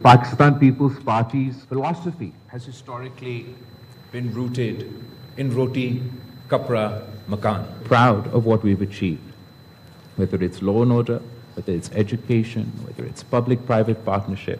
Pakistan People's Party's philosophy has historically been rooted in roti, kapra, makan. proud of what we've achieved, whether it's law and order, whether it's education, whether it's public-private partnership.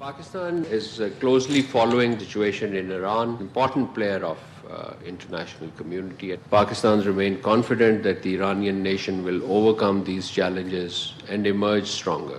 Pakistan is closely following the situation in Iran, important player of international community. Pakistan remain confident that the Iranian nation will overcome these challenges and emerge stronger.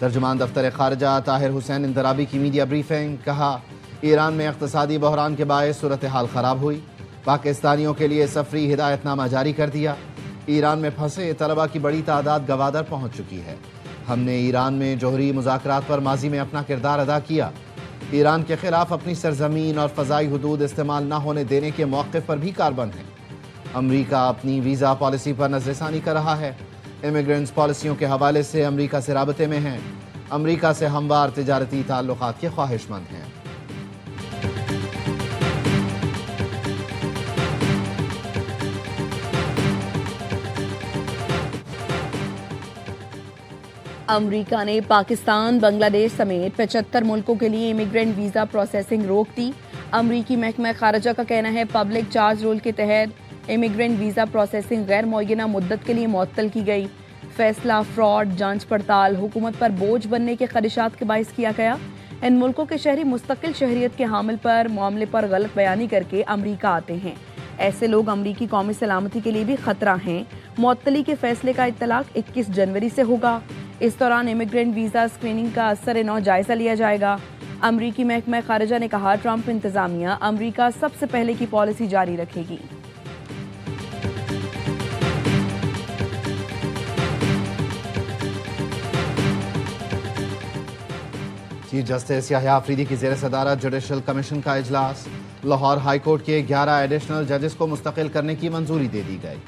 ترجمان دفتر خارجہ طاہر حسین اندرابی کی media briefing, کہا ایران میں اقتصادی بحران کے باعث صورتحال خراب ہوئی، پاکستانیوں کے لیے سفری ہدایت نامہ جاری کر دیا۔ ایران میں پھنسے طلبہ کی بڑی تعداد گوادر پہنچ چکی ہے۔ ہم نے ایران میں جوہری مذاکرات پر ماضی میں اپنا کردار ادا کیا۔ ایران کے خلاف اپنی سرزمین اور فضائی حدود استعمال نہ ہونے دینے کے موقف پر بھی کاربند ہیں۔ امریکہ اپنی ویزا پالیسی پر نظر ثانی کر رہا ہے۔ امیگرنٹس پالیسیوں کے حوالے سے امریکہ سے رابطے میں ہیں۔ امریکہ سے ہموار تجارتی تعلقات کے خواہش مند ہیں۔ امریکہ نے پاکستان، بنگلہ دیش سمیت 75 ملکوں کے لیے امیگرینٹ ویزا پروسیسنگ روک دی۔ امریکی محکمہ خارجہ کا کہنا ہے پبلک چارج رول کے تحت امیگرینٹ ویزا پروسیسنگ غیر معینہ مدت کے لیے معطل کی گئی۔ فیصلہ فراڈ، جانچ پڑتال، حکومت پر بوجھ بننے کے خدشات کے باعث کیا گیا۔ ان ملکوں کے شہری مستقل شہریت کے حامل پر معاملے پر غلط بیانی کر کے امریکہ آتے ہیں۔ ایسے لوگ امریکی قومی سلامتی کے لیے بھی خطرہ ہیں۔ معطلی کے فیصلے کا اطلاق 21 جنوری سے ہوگا۔ اس دوران امیگرینٹ ویزا اسکریننگ کا اثر نو جائزہ لیا جائے گا۔ امریکی محکمہ خارجہ نے کہا ٹرمپ انتظامیہ امریکہ سب سے پہلے کی پالیسی جاری رکھے گی۔ چیف جسٹس یحییٰ آفریدی کی زیر صدارت جوڈیشل کمیشن کا اجلاس۔ لاہور ہائی کورٹ کے 11 ایڈیشنل ججز کو مستقل کرنے کی منظوری دے دی گئی۔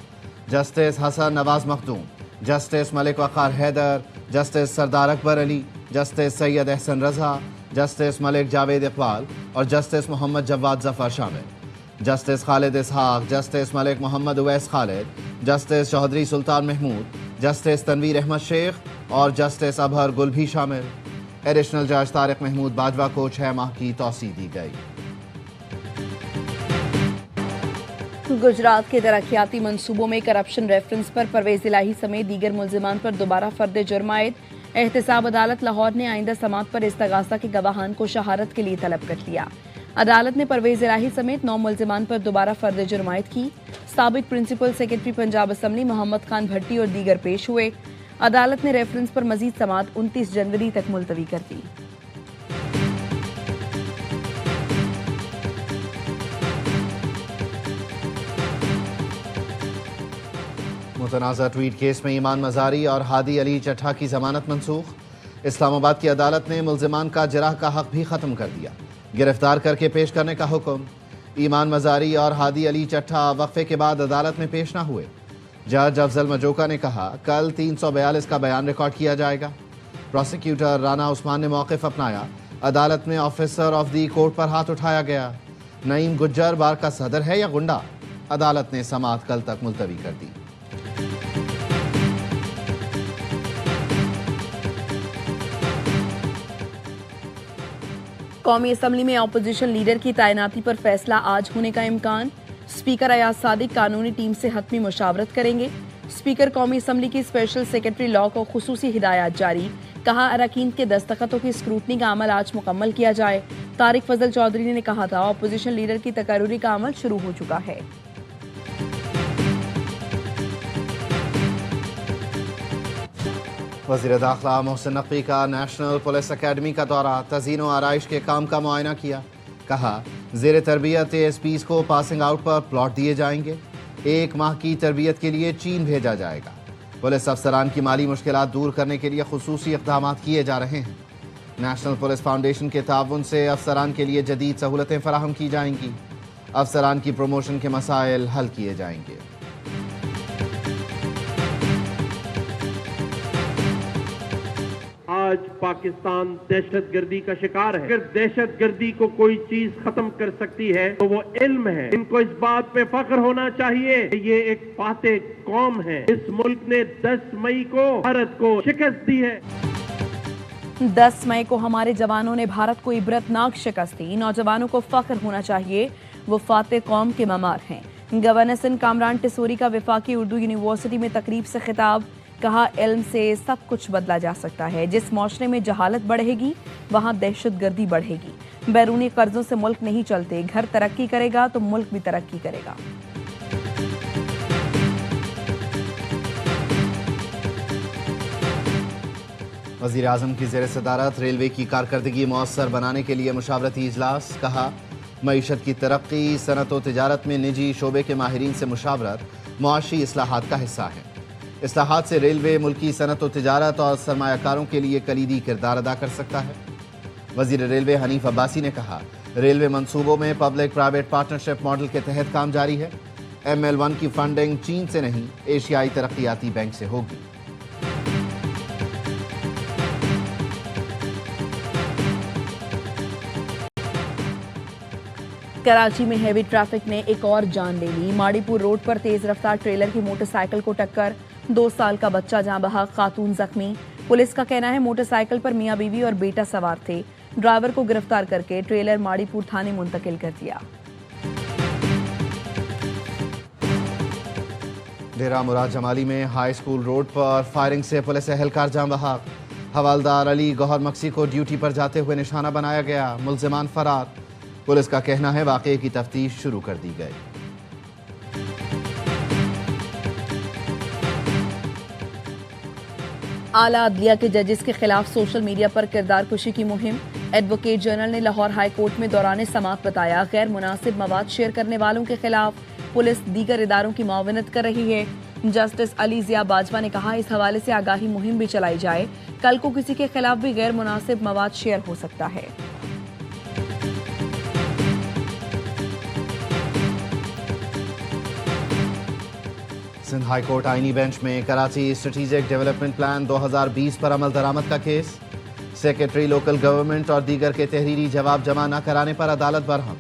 جسٹس حسن نواز مخدوم، جسٹس ملک وقار حیدر، جسٹس سردار اکبر علی، جسٹس سید احسن رضا، جسٹس ملک جاوید اقبال اور جسٹس محمد جواد ظفر شامل۔ جسٹس خالد اسحاق، جسٹس ملک محمد اویس خالد، جسٹس چودھری سلطان محمود، جسٹس تنویر احمد شیخ اور جسٹس ابہر گل بھی شامل۔ ایڈیشنل جج طارق محمود باجوہ کو 6 ماہ کی توسیع دی گئی۔ گجرات کے ترقیاتی منصوبوں میں کرپشن ریفرنس پر پرویز الہی سمیت دیگر ملزمان پر دوبارہ فرد جرم عائد۔ احتساب عدالت لاہور نے آئندہ سماعت پر استغاثہ کے گواہان کو شہادت کے لیے طلب کر لیا۔ عدالت نے پرویز الہی سمیت 9 ملزمان پر دوبارہ فرد جرم عائد کی۔ سابق principal secretary Punjab assembly Muhammad Khan بھٹی اور دیگر پیش ہوئے۔ عدالت نے ریفرنس پر مزید سماعت 29 جنوری تک ملتوی کر دی۔ متنازع ٹویٹ کیس میں ایمان مزاری اور ہادی علی چٹھا کی ضمانت منسوخ۔ اسلام آباد کی عدالت نے ملزمان کا جرح کا حق بھی ختم کر دیا، گرفتار کر کے پیش کرنے کا حکم۔ ایمان مزاری اور ہادی علی چٹھا وقفے کے بعد عدالت میں پیش نہ ہوئے۔ جج افضل مجوکا نے کہا کل 342 کا بیان ریکارڈ کیا جائے گا۔ پروسیکیوٹر رانا عثمان نے موقف اپنایا۔ عدالت میں آفیسر آف دی کورٹ پر ہاتھ اٹھایا گیا۔ نعیم گجر بار کا صدر ہے یا گنڈا؟ عدالت نے سماعت کل تک ملتوی کر دی۔ قومی اسمبلی میں اپوزیشن لیڈر کی تعیناتی پر فیصلہ آج ہونے کا امکان۔ اسپیکر ایاز صادق قانونی ٹیم سے حتمی مشاورت کریں گے۔ اسپیکر قومی اسمبلی کی اسپیشل سیکرٹری لاء کو خصوصی ہدایات جاری، کہا اراکین کے دستخطوں کی اسکروٹنی کا عمل آج مکمل کیا جائے۔ طارق فضل چودھری نے کہا تھا اپوزیشن لیڈر کی تقرری کا عمل شروع ہو چکا ہے۔ وزیر داخلہ محسن نقوی کا نیشنل پولیس اکیڈمی کا دورہ، تزئین و آرائش کے کام کا معائنہ کیا۔ کہا زیر تربیت ASPs کو پاسنگ آؤٹ پر پلاٹ دیے جائیں گے۔ 1 ماہ کی تربیت کے لیے چین بھیجا جائے گا۔ پولیس افسران کی مالی مشکلات دور کرنے کے لیے خصوصی اقدامات کیے جا رہے ہیں۔ نیشنل پولیس فاؤنڈیشن کے تعاون سے افسران کے لیے جدید سہولتیں فراہم کی جائیں گی۔ افسران کی پروموشن کے مسائل حل کیے جائیں گے۔ آج پاکستان دہشت گردی کا شکار ہے۔ اگر دہشت گردی کو کوئی چیز ختم کر سکتی ہے تو وہ علم ہے۔ ان کو اس بات پہ فخر ہونا چاہیے کہ یہ ایک فاتح قوم ہے۔ اس ملک نے 10 مئی کو بھارت کو شکست دی ہے۔ 10 مئی کو ہمارے جوانوں نے بھارت کو عبرتناک شکست دی۔ نوجوانوں کو فخر ہونا چاہیے، وہ فاتح قوم کے معمار ہیں۔ گورنر سندھ کامران ٹیسوری کا وفاقی اردو یونیورسٹی میں تقریب سے خطاب، کہا علم سے سب کچھ بدلا جا سکتا ہے۔ جس معاشرے میں جہالت بڑھے گی وہاں دہشت گردی بڑھے گی۔ بیرونی قرضوں سے ملک نہیں چلتے، گھر ترقی کرے گا تو ملک بھی ترقی کرے گا۔ وزیر اعظم کی زیر صدارت ریلوے کی کارکردگی مؤثر بنانے کے لیے مشاورتی اجلاس. کہا معیشت کی ترقی، صنعت و تجارت میں نجی شعبے کے ماہرین سے مشاورت معاشی اصلاحات کا حصہ ہے. اصلاحات سے ریلوے ملکی صنعت و تجارت اور سرمایہ کاروں کے لیے کلیدی کردار ادا کر سکتا ہے. وزیر ریلوے حنیف عباسی نے کہا ریلوے منصوبوں میں پبلک پرائیویٹ پارٹنرشپ ماڈل کے تحت کام جاری ہے. ML1 کی فنڈنگ چین سے نہیں، ایشیائی ترقیاتی بینک سے ہوگی. کراچی میں ہیوی ٹریفک نے ایک اور جان لے لی. ماڑی پور روڈ پر تیز رفتار ٹریلر کی موٹر سائیکل کو ٹکر، 2 سال کا بچہ جاں بحق، خاتون زخمی. پولیس کا کہنا ہے موٹر سائیکل پر میاں بیوی اور بیٹا سوار تھے. ڈرائیور کو گرفتار کر کے ٹریلر ماڑی پور تھانے منتقل کر دیا. ڈیرہ مراد جمالی میں ہائی اسکول روڈ پر فائرنگ سے پولیس اہلکار جاں بحق. حوالدار علی گوہر مکسی کو ڈیوٹی پر جاتے ہوئے نشانہ بنایا گیا، ملزمان فرار. پولیس کا کہنا ہے واقعے کی تفتیش شروع کر دی گئی. اعلیٰ عدلیہ کے ججز کے خلاف سوشل میڈیا پر کردار کشی کی مہم. ایڈوکیٹ جنرل نے لاہور ہائی کورٹ میں دوران سماعت بتایا غیر مناسب مواد شیئر کرنے والوں کے خلاف پولیس دیگر اداروں کی معاونت کر رہی ہے. جسٹس علی ضیاء باجوہ نے کہا اس حوالے سے آگاہی مہم بھی چلائی جائے، کل کو کسی کے خلاف بھی غیر مناسب مواد شیئر ہو سکتا ہے. سندھ ہائی کورٹ آئینی بینچ میں کراچی اسٹریٹجک ڈیولپمنٹ پلان 2020 پر عمل درآمد کا کیس. سیکرٹری لوکل گورنمنٹ اور دیگر کے تحریری جواب جمع نہ کرانے پر عدالت برہم.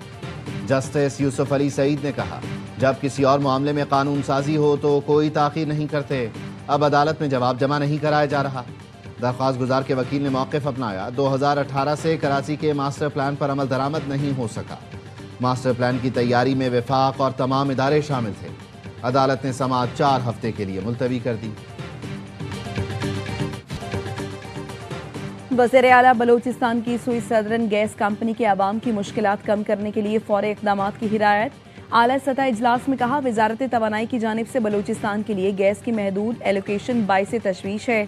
جسٹس یوسف علی سعید نے کہا جب کسی اور معاملے میں قانون سازی ہو تو کوئی تاخیر نہیں کرتے، اب عدالت میں جواب جمع نہیں کرایا جا رہا. درخواست گزار کے وکیل نے موقف اپنایا، 2018 سے کراچی کے ماسٹر پلان پر عمل درآمد نہیں ہو سکا. ماسٹر پلان کی تیاری میں وفاق اور تمام ادارے شامل تھے. عدالت نے سماعت 4 ہفتے کے لیے ملتوی کر دی. وزیر اعلیٰ بلوچستان کی سوئی سدرن گیس کمپنی کے عوام کی مشکلات کم کرنے کے لیے فوری اقدامات کی ہدایت. اعلیٰ سطح اجلاس میں کہا وزارت توانائی کی جانب سے بلوچستان کے لیے گیس کی محدود ایلوکیشن باعث تشویش ہے.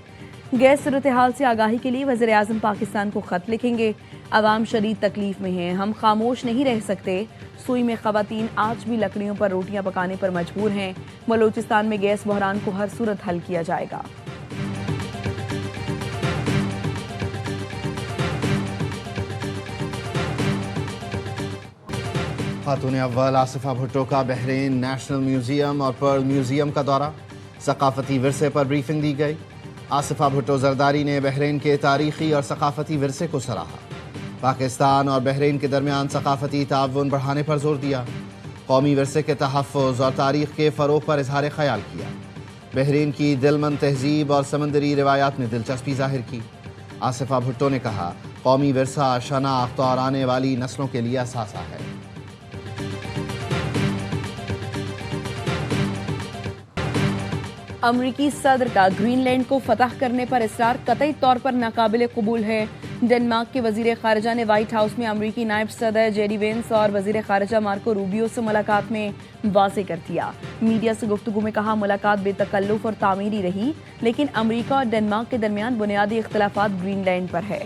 گیس صورتحال سے آگاہی کے لیے وزیر اعظم پاکستان کو خط لکھیں گے. عوام شدید تکلیف میں ہیں، ہم خاموش نہیں رہ سکتے. سوئی میں خواتین آج بھی لکڑیوں پر روٹیاں پکانے پر مجبور ہیں. بلوچستان میں گیس بحران کو ہر صورت حل کیا جائے گا. خاتون اول آصفہ بھٹو کا بحرین نیشنل میوزیم اور پرل میوزیم کا دورہ. ثقافتی ورثے پر بریفنگ دی گئی. آصفہ بھٹو زرداری نے بحرین کے تاریخی اور ثقافتی ورثے کو سراہا. پاکستان اور بحرین کے درمیان ثقافتی تعاون بڑھانے پر زور دیا. قومی ورثے کے تحفظ اور تاریخ کے فروغ پر اظہار خیال کیا. بحرین کی دل مند تہذیب اور سمندری روایات میں دلچسپی ظاہر کی. آصفہ بھٹو نے کہا قومی ورثہ شناخت اور آنے والی نسلوں کے لیے اثاثہ ہے. امریکی صدر کا گرین لینڈ کو فتح کرنے پر اصرار قطعی طور پر ناقابل قبول ہے. ڈنمارک کے وزیر خارجہ نے وائٹ ہاؤس میں امریکی نائب صدر جیڈی وینس اور وزیر خارجہ مارکو روبیو سے ملاقات میں واضح کر دیا. میڈیا سے گفتگو میں کہا ملاقات بے تکلف اور تعمیری رہی، لیکن امریکہ اور ڈنمارک کے درمیان بنیادی اختلافات گرین لینڈ پر ہے.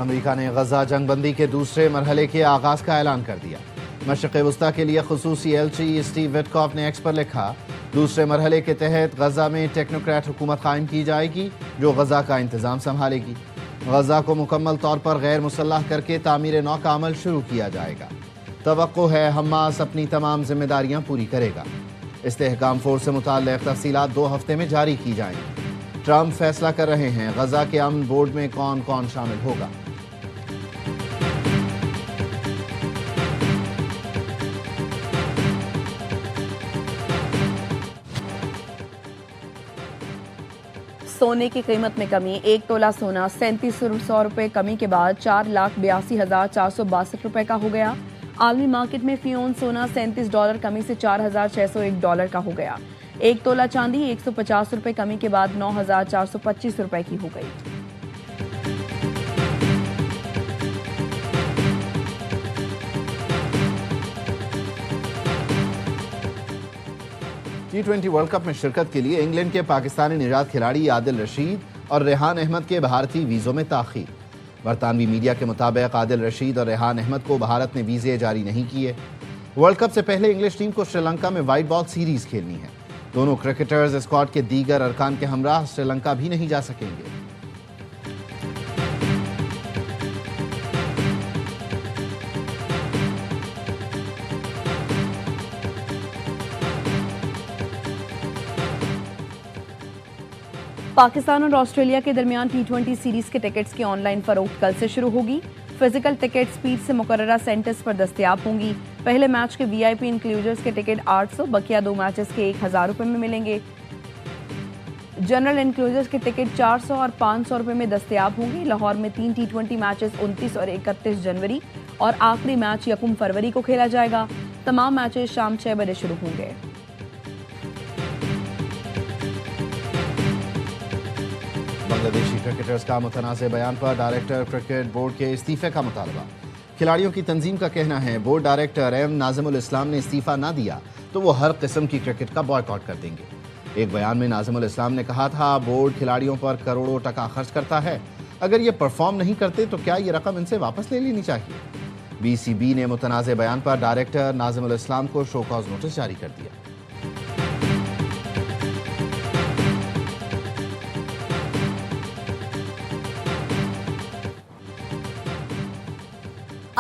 امریکہ نے غزہ جنگ بندی کے دوسرے مرحلے کے آغاز کا اعلان کر دیا. مشرق وسطیٰ کے لیے خصوصی ایلچی اسٹیو وٹکاف نے ایکس پر لکھا دوسرے مرحلے کے تحت غزہ میں ٹیکنوکریٹ حکومت قائم کی جائے گی جو غزہ کا انتظام سنبھالے گی. غزہ کو مکمل طور پر غیر مسلح کر کے تعمیر نو کا عمل شروع کیا جائے گا. توقع ہے حماس اپنی تمام ذمہ داریاں پوری کرے گا. استحکام فورس سے متعلق تفصیلات 2 ہفتے میں جاری کی جائیں گی. ٹرمپ فیصلہ کر رہے ہیں غزہ کے امن بورڈ میں کون کون شامل ہوگا. سونے کی قیمت میں کمی. 1 تولہ سونا 3700 روپے کمی کے بعد 4,82,462 روپے کا ہو گیا. عالمی مارکیٹ میں فی اون سونا $37 کمی سے $4,601 کا ہو گیا. 1 تولہ چاندی 150 روپے کمی کے بعد 9,425 روپے کی ہو گئی. T20 ورلڈ کپ میں شرکت کے لیے انگلینڈ کے پاکستانی نژاد کھلاڑی عادل رشید اور ریحان احمد کے بھارتی ویزوں میں تاخیر۔ برطانوی میڈیا کے مطابق عادل رشید اور ریحان احمد کو بھارت نے ویزے جاری نہیں کیے۔ ورلڈ کپ سے پہلے انگلش ٹیم کو سری لنکا میں وائٹ بال سیریز کھیلنی ہے۔ دونوں کرکٹرز اسکواڈ کے دیگر ارکان کے ہمراہ سری لنکا بھی نہیں جا سکیں گے۔ پاکستان اور آسٹریلیا کے درمیان T20 سیریز کے ٹکٹس کی آن لائن فروخت کل سے شروع ہوگی۔ فزیکل ٹکٹ سپیڈ سے مقررہ سینٹرز پر دستیاب ہوں گی۔ پہلے میچ کے VIP انکلوژرز کے ٹکٹ 800، بقیہ 2 میچز کے 1000 روپے میں ملیں گے۔ جنرل انکلوژرز کے ٹکٹ 400 اور 500 روپے میں دستیاب ہوں گے۔ لاہور میں 3 T20 میچز 29 اور 31 جنوری اور آخری میچ 1 فروری کو کھیلا جائے گا۔ تمام میچز شام 6 بجے شروع ہوں گے۔ بنگلہ دیشی کرکٹرز کا متنازع بیان پر ڈائریکٹر کرکٹ بورڈ کے استعفے کا مطالبہ۔ کھلاڑیوں کی تنظیم کا کہنا ہے بورڈ ڈائریکٹر ایم ناظم الاسلام نے استعفیٰ نہ دیا تو وہ ہر قسم کی کرکٹ کا بائیکاٹ کر دیں گے۔ ایک بیان میں ناظم الاسلام نے کہا تھا بورڈ کھلاڑیوں پر کروڑوں ٹکا خرچ کرتا ہے، اگر یہ پرفارم نہیں کرتے تو کیا یہ رقم ان سے واپس لے لینی چاہیے۔ BCB نے متنازع بیان پر ڈائریکٹر ناظم الاسلام کو شو کاز نوٹس جاری کر دیا۔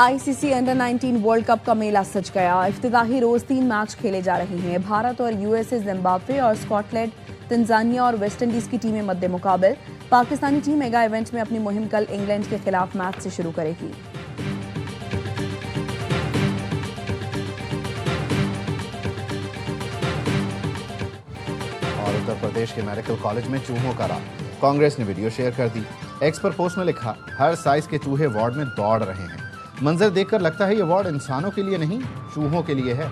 ICC انڈر 19 ورلڈ کپ کا میلہ سج گیا۔ افتتاحی روز 3 میچ کھیلے جا رہے ہیں۔ بھارت اور USA، زمبابوے اور اسکاٹ لینڈ، تنزانیہ اور ویسٹ انڈیز کی ٹیمیں مد مقابل۔ پاکستانی ٹیم میگا ایونٹ میں اپنی مہم کل انگلینڈ کے خلاف میچ سے شروع کرے گی۔ اور اتر پردیش کے میڈیکل کالج میں چوہوں کا راج، کانگریس نے ویڈیو شیئر کر دی۔ ایکس پر پوسٹ میں لکھا ہر سائز کے چوہے وارڈ میں دوڑ رہے ہیں، منظر دیکھ کر لگتا ہے یہ وارڈ انسانوں کے لیے نہیں چوہوں کے لیے ہے۔